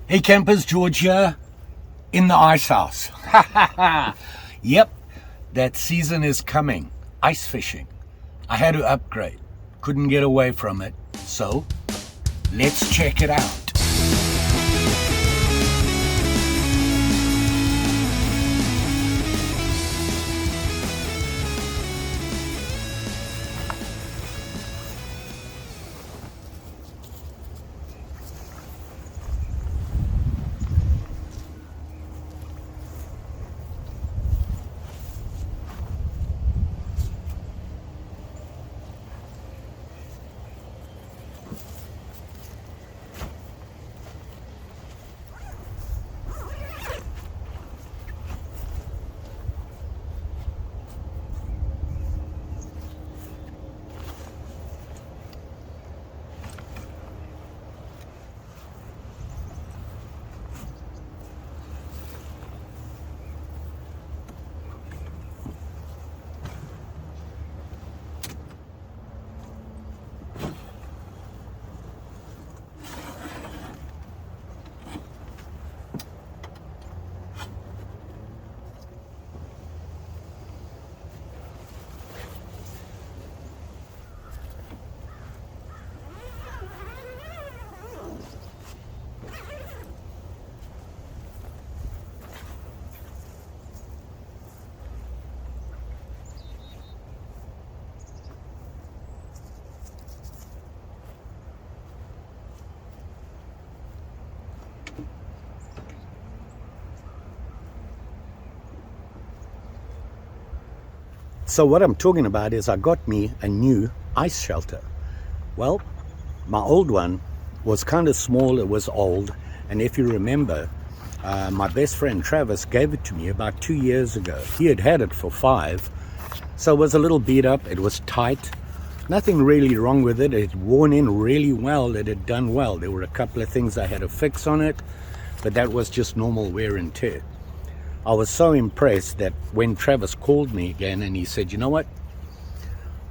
Hey campers, George here in the ice house. Yep, that season is coming. Ice fishing. I had to upgrade. Couldn't get away from it. So, let's check it out. So what I'm talking about is I got me a new ice shelter. Well, my old one was kind of small, it was old, and if you remember, my best friend Travis gave it to me about 2 years ago. He had had it for 5, so it was a little beat up, it was tight, nothing really wrong with it, it had worn in really well, it had done well. There were a couple of things I had to fix on it, but that was just normal wear and tear. I was so impressed that when Travis called me again and he said, you know what,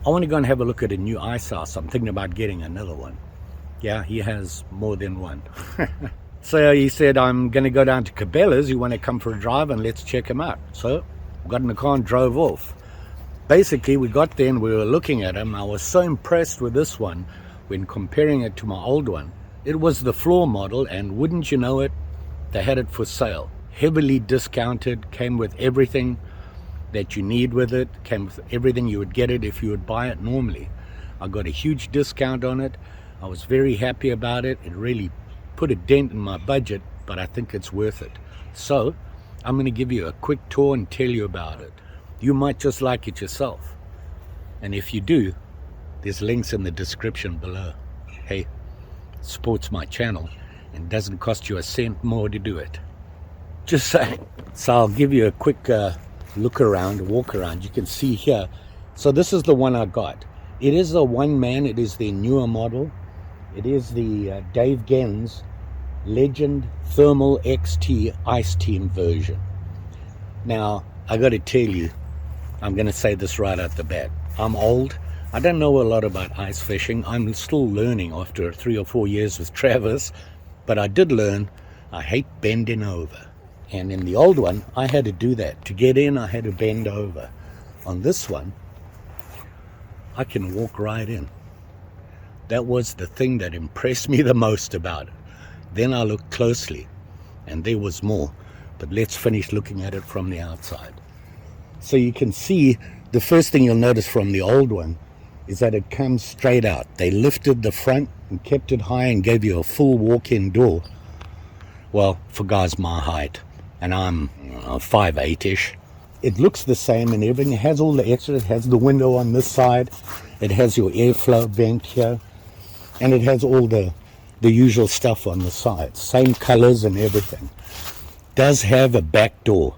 I want to go and have a look at a new ice house. I'm thinking about getting another one. Yeah, he has more than one. So he said, I'm going to go down to Cabelas. You want to come for a drive and let's check him out. So got in the car and drove off. Basically, we got there and we were looking at him. I was so impressed with this one when comparing it to my old one. It was the floor model, and wouldn't you know it, they had it for sale. Heavily discounted, came with everything that you need with it, came with everything you would get it if you would buy it normally. I got a huge discount on it. I was very happy about it. It really put a dent in my budget, but I think it's worth it. So I'm going to give you a quick tour and tell you about it. You might just like it yourself, and if you do, there's links in the description below. Hey, it supports my channel and doesn't cost you a cent more to do it. Just saying. So I'll give you a quick look around, walk around. You can see here. So this is the one I got. It is a one-man. It is the newer model. It is the Dave Gens Legend Thermal XT Ice Team version. Now, I got to tell you, I'm going to say this right out the bat. I'm old. I don't know a lot about ice fishing. I'm still learning after 3 or 4 years with Travis. But I did learn I hate bending over. And in the old one, I had to do that. To get in, I had to bend over. On this one, I can walk right in. That was the thing that impressed me the most about it. Then I looked closely, and there was more. But let's finish looking at it from the outside. So you can see, the first thing you'll notice from the old one is that it comes straight out. They lifted the front and kept it high and gave you a full walk-in door. Well, for guys my height, and I'm 5'8"-ish. It looks the same and everything. It has all the extra. It has the window on this side. It has your airflow vent here. And it has all the usual stuff on the sides. Same colors and everything. Does have a back door.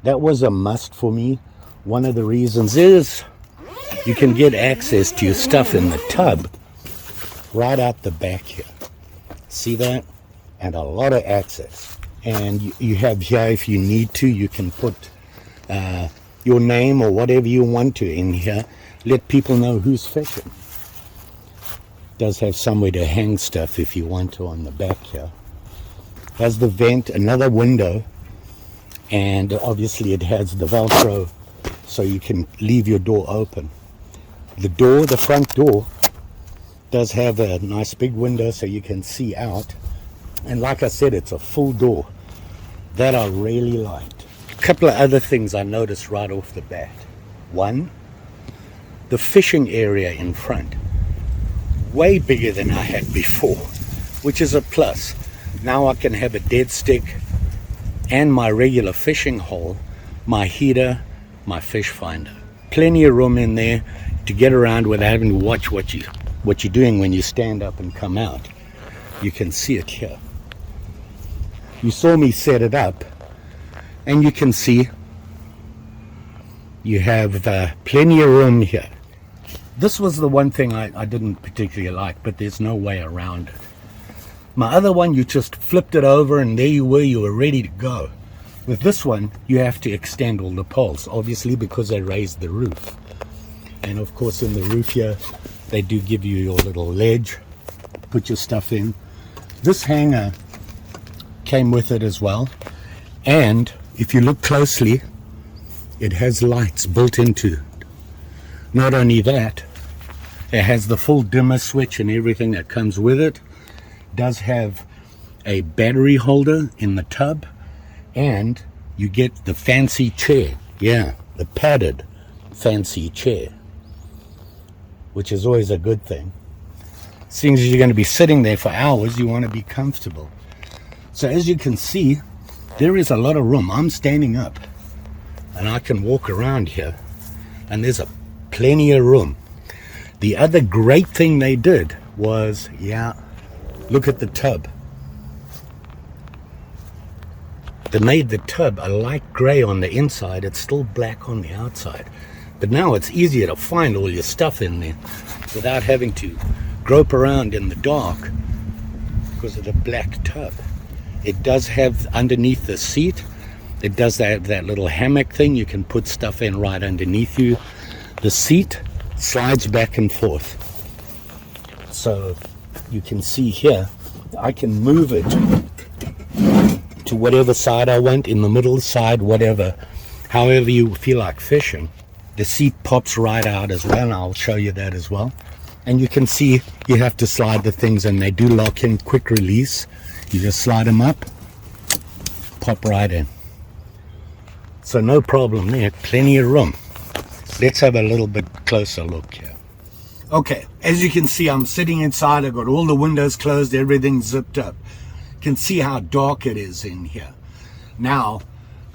That was a must for me. One of the reasons is you can get access to your stuff in the tub right out the back here. See that? And a lot of access. And you have here, if you need to, you can put your name or whatever you want to in here. Let people know who's fishing. Does have somewhere to hang stuff if you want to on the back here. has the vent, another window, and obviously it has the Velcro so you can leave your door open. The front door does have a nice big window so you can see out, and like I said, it's a full door that I really liked. A couple of other things I noticed right off the bat. One, the fishing area in front, way bigger than I had before, which is a plus. Now I can have a dead stick and my regular fishing hole, my heater, my fish finder. Plenty of room in there to get around without having to watch what you're doing when you stand up and come out. You can see it here. You saw me set it up, and you can see you have plenty of room here. This was the one thing I didn't particularly like, but there's no way around it. My other one, you just flipped it over and there you were ready to go. With this one, you have to extend all the poles, obviously because they raised the roof. And of course in the roof here, they do give you your little ledge, put your stuff in. This hanger came with it as well. And if you look closely, it has lights built into it. Not only that, it has the full dimmer switch and everything that comes with it. It does have a battery holder in the tub, and you get the fancy chair. Yeah, the padded fancy chair, which is always a good thing. Seeing as you're going to be sitting there for hours, you want to be comfortable. So as you can see, there is a lot of room. I'm standing up and I can walk around here, and there's plenty of room. The other great thing they did was, look at the tub. They made the tub a light gray on the inside. It's still black on the outside. But now it's easier to find all your stuff in there without having to grope around in the dark because of the black tub. It does have underneath the seat, it does have that little hammock thing. You can put stuff in right underneath you. The seat slides back and forth. So you can see here, I can move it to whatever side I want, in the middle side, whatever, however you feel like fishing. The seat pops right out as well, and I'll show you that as well. And you can see you have to slide the things, and they do lock in, quick release. You just slide them up, pop right in. So no problem there, plenty of room. Let's have a little bit closer look here. Okay, as you can see, I'm sitting inside. I've got all the windows closed, everything zipped up. You can see how dark it is in here. Now,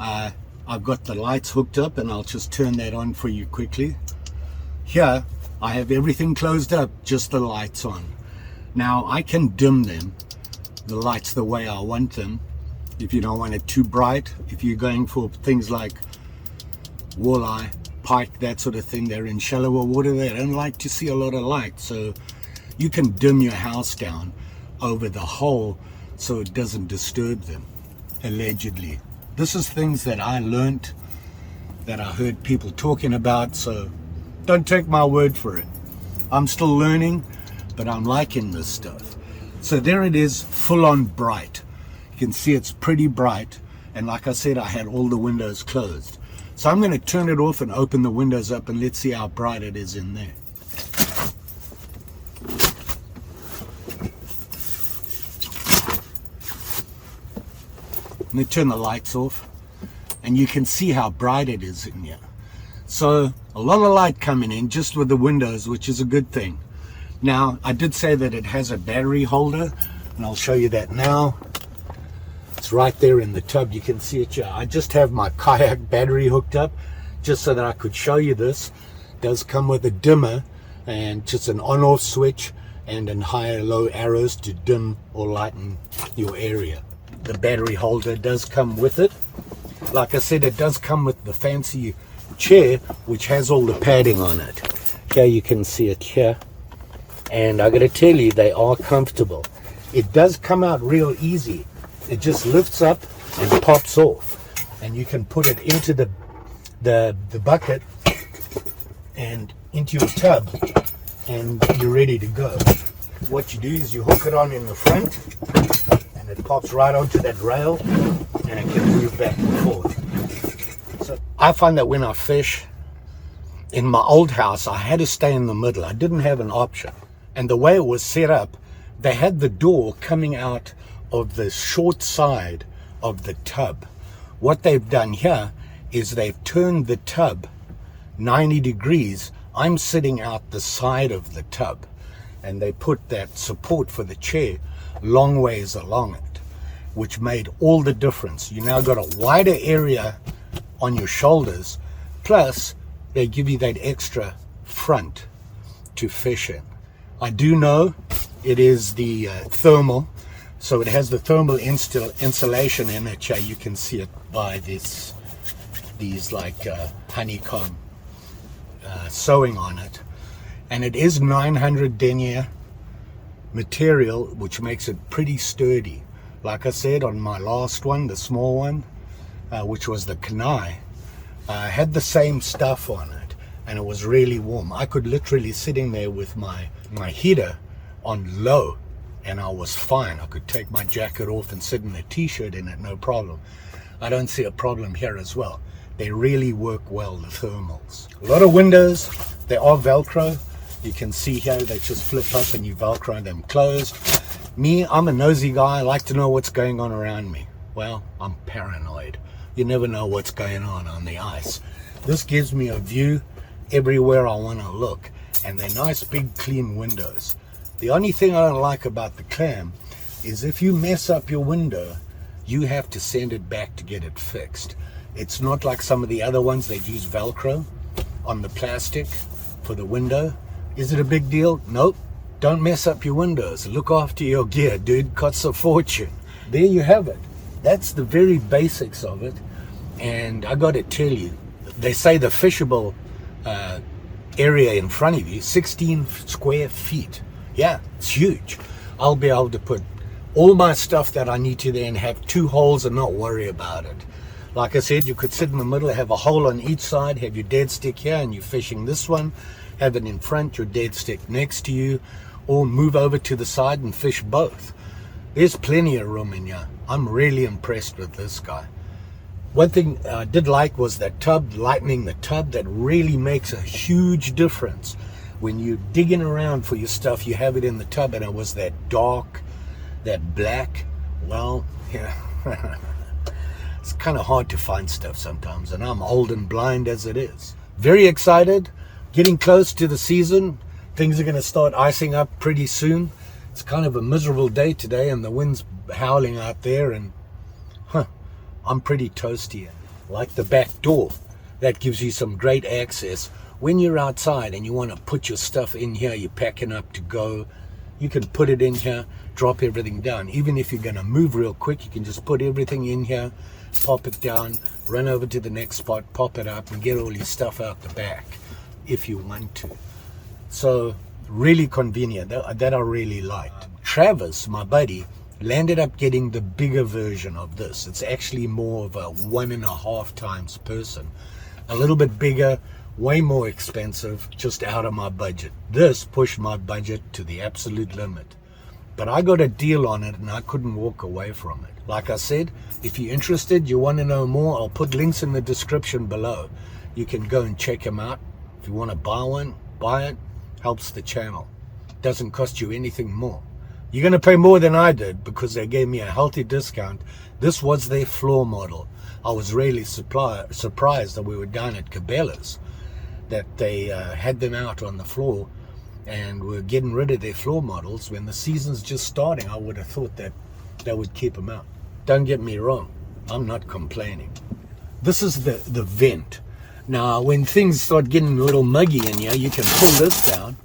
I've got the lights hooked up, and I'll just turn that on for you quickly. Here, I have everything closed up, just the lights on. Now, I can dim them, the lights, the way I want them. If you don't want it too bright, if you're going for things like walleye, pike, that sort of thing, they're in shallower water, they don't like to see a lot of light. So you can dim your house down over the whole so it doesn't disturb them, allegedly. This is things that I learned, that I heard people talking about, so don't take my word for it. I'm still learning, but I'm liking this stuff. So there it is, full on bright. You can see it's pretty bright, and like I said, I had all the windows closed. So I'm going to turn it off and open the windows up, and let's see how bright it is in there. Let me turn the lights off, and you can see how bright it is in here. So a lot of light coming in just with the windows, which is a good thing. Now, I did say that it has a battery holder, and I'll show you that now. It's right there in the tub. You can see it here. I just have my kayak battery hooked up just so that I could show you this. It does come with a dimmer and just an on-off switch and an high or low arrows to dim or lighten your area. The battery holder does come with it. Like I said, it does come with the fancy chair, which has all the padding on it. Here you can see it here, and I gotta tell you, they are comfortable. It does come out real easy. It just lifts up and pops off, and you can put it into the bucket and into your tub, and you're ready to go. What you do is you hook it on in the front, and and it pops right onto that rail, and it can move back and forth. So I find that when I fish in my old house, I had to stay in the middle. I didn't have an option. And the way it was set up, they had the door coming out of the short side of the tub. What they've done here is they've turned the tub 90 degrees. I'm sitting out the side of the tub, and they put that support for the chair long ways along it, which made all the difference. You now got a wider area on your shoulders, plus they give you that extra front to fish in. I do know it is the thermal, so it has the thermal insulation in it. You can see it by these like honeycomb sewing on it, and it is 900 denier material, which makes it pretty sturdy. Like I said on my last one, the small one, which was the Kanai, had the same stuff on it, and it was really warm. I could literally sitting there with my heater on low, and I was fine. I could take my jacket off and sit in a t-shirt in it, no problem. I don't see a problem here as well. They really work well, the thermals. A lot of windows, they are Velcro. You can see here they just flip up and you Velcro them closed. Me, I'm a nosy guy. I like to know what's going on around me. Well, I'm paranoid. You never know what's going on the ice. This gives me a view everywhere I want to look, and they're nice big clean windows. The only thing I don't like about the Clam is if you mess up your window, you have to send it back to get it fixed. It's not like some of the other ones that use Velcro on the plastic for the window. Is it a big deal? Nope. Don't mess up your windows. Look after your gear, dude. Costs a fortune. There you have it. That's the very basics of it. And I got to tell you, they say the fishable area in front of you, 16 square feet. Yeah, it's huge. I'll be able to put all my stuff that I need to there and have 2 holes and not worry about it. Like I said, you could sit in the middle, have a hole on each side, have your dead stick here and you're fishing this one, have it in front, your dead stick next to you, or move over to the side and fish both. There's plenty of room in here. I'm really impressed with this guy. One thing I did like was that tub, lightening the tub. That really makes a huge difference. When you're digging around for your stuff, you have it in the tub, and it was that dark, that black. Well, yeah, it's kind of hard to find stuff sometimes, and I'm old and blind as it is. Very excited, getting close to the season. Things are going to start icing up pretty soon. It's kind of a miserable day today, and the wind's howling out there, and I'm pretty toasty. Like the back door, that gives you some great access. When you're outside and you want to put your stuff in here, you're packing up to go, you can put it in here, drop everything down. Even if you're going to move real quick, you can just put everything in here, pop it down, run over to the next spot, pop it up, and get all your stuff out the back if you want to. So really convenient. That I really liked. Travis, my buddy, landed up getting the bigger version of this. It's actually more of a 1.5 times person. A little bit bigger, way more expensive, just out of my budget. This pushed my budget to the absolute limit. But I got a deal on it and I couldn't walk away from it. Like I said, if you're interested, you want to know more, I'll put links in the description below. You can go and check them out. If you want to buy one, buy it. Helps the channel. Doesn't cost you anything more. You're going to pay more than I did because they gave me a healthy discount. This was their floor model. I was really surprised that we were down at Cabelas, that they had them out on the floor and were getting rid of their floor models. When the season's just starting, I would have thought that they would keep them out. Don't get me wrong, I'm not complaining. This is the vent. Now, when things start getting a little muggy in here, you can pull this down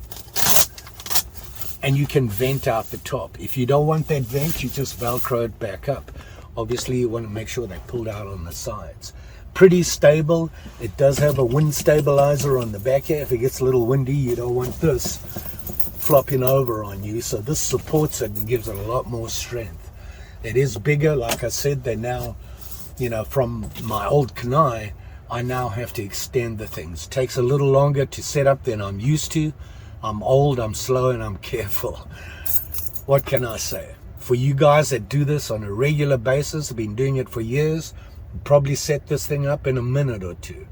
and you can vent out the top. If you don't want that vent, you just Velcro it back up. Obviously, you want to make sure they're pulled out on the sides. Pretty stable. It does have a wind stabilizer on the back here. If it gets a little windy, you don't want this flopping over on you. So this supports it and gives it a lot more strength. It is bigger. Like I said, they now, from my old Kanai, I now have to extend the things. It takes a little longer to set up than I'm used to. I'm old, I'm slow, and I'm careful. What can I say? For you guys that do this on a regular basis, have been doing it for years, probably set this thing up in a minute or two.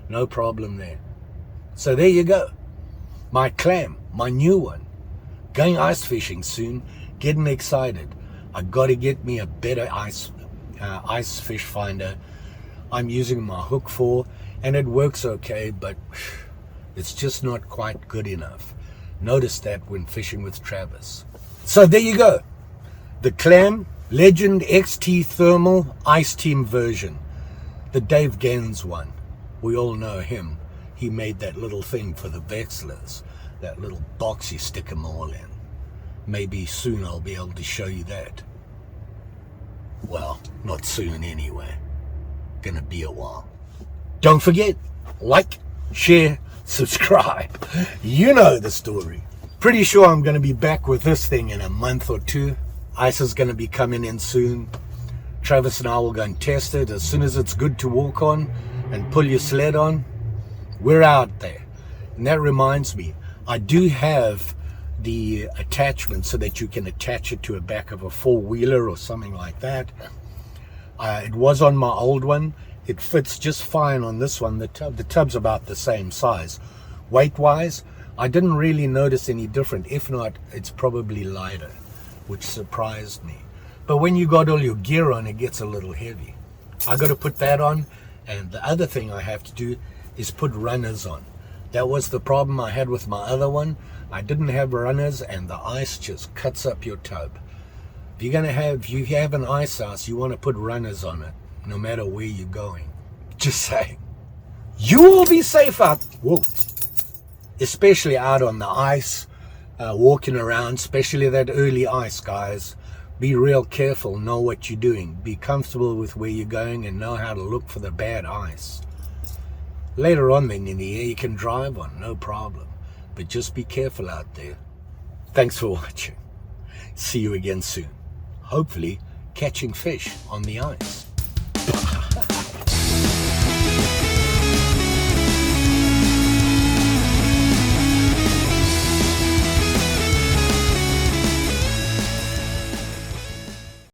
No problem there. So there you go. My Clam, my new one. Going ice fishing soon. Getting excited. I got to get me a better ice fish finder. I'm using my hook for, and it works okay, but it's just not quite good enough. Notice that when fishing with Travis. So there you go. The Clam Legend XT Thermal Ice Team version. The Dave Gens one. We all know him. He made that little thing for the Vexlers. That little box you stick them all in. Maybe soon I'll be able to show you that. Well, not soon anyway. Gonna be a while. Don't forget, like, share, subscribe. You know the story. Pretty sure I'm gonna be back with this thing in a month or two. Ice is going to be coming in soon. Travis and I will go and test it. As soon as it's good to walk on and pull your sled on, we're out there. And that reminds me, I do have the attachment so that you can attach it to the back of a four-wheeler or something like that. It was on my old one. It fits just fine on this one. The tub's about the same size. Weight-wise, I didn't really notice any different. If not, it's probably lighter, which surprised me. But when you got all your gear on, it gets a little heavy. I got to put that on, and the other thing I have to do is put runners on. That was the problem I had with my other one. I didn't have runners, and the ice just cuts up your tub. If you have an ice house, you want to put runners on it, no matter where you're going. Just saying. You will be safe out, especially out on the ice. Walking around, especially that early ice, guys. Be real careful, know what you're doing. Be comfortable with where you're going and know how to look for the bad ice. Later on then in the year, you can drive on, no problem. But just be careful out there. Thanks for watching. See you again soon. Hopefully catching fish on the ice.